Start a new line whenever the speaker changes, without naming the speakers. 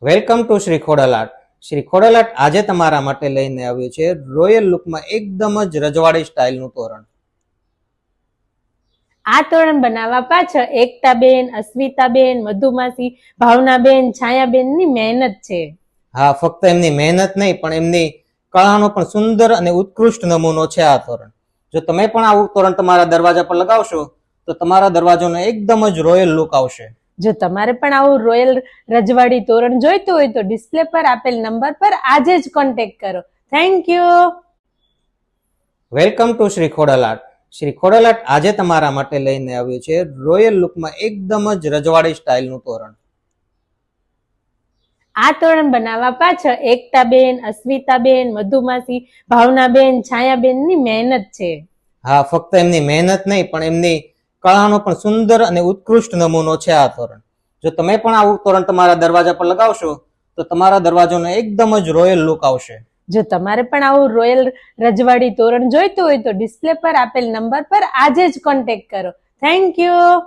Welcome to Shri Khodal art. Shri Khodal art આજે તમારા માટે લઈને આવ્યું છે રોયલ લુકમાં એકદમ જ રજવાડી સ્ટાઇલનું તોરણ.
આ તોરણ બનાવવા પાછળ એકતાબેન, અસ્મિતાબેન, મધુમાસી, ભાવનાબેન, છાયાબેનની મહેનત છે.
હા, ફક્ત એમની મહેનત નહીં પણ એમની કળાનો પણ સુંદર અને ઉત્કૃષ્ટ નમૂનો છે આ તોરણ. જો તમે પણ આવું તોરણ તમારા દરવાજા પર લગાવશો તો તમારા દરવાજાનો એકદમ જ રોયલ લુક આવશે.
જો તમારે પણ આવું રોયલ રજવાડી તોરણ જોઈતું હોય તો ડિસ્પ્લે પર આપેલ નંબર પર આજે જ કોન્ટેક્ટ કરો. Thank you.
Welcome to Shri Khodal art. Shri Khodal art આજે તમારા માટે લઈને આવ્યું છે રોયલ લુકમાં એકદમ જ રજવાડી સ્ટાઇલનું તોરણ.
આ તોરણ બનાવવા પાછળ એકતાબેન, અસ્મિતાબેન, મધુમાસી, ભાવનાબેન, છાયાબેનની મહેનત છે.
હા, ફક્ત એમની મહેનત નહીં પણ એમની કળાનો પણ સુંદર અને ઉત્કૃષ્ટ નમૂનો છે આ તોરણ. જો તમે પણ આવું તોરણ તમારા દરવાજા પર લગાવશો તો તમારા દરવાજાનો એકદમ જ રોયલ લુક આવશે.
જો તમારે પણ આવું રોયલ રજવાડી તોરણ જોઈતું હોય તો ડિસ્પ્લે પર આપેલ નંબર પર આજે જ કોન્ટેક્ટ કરો. Thank you.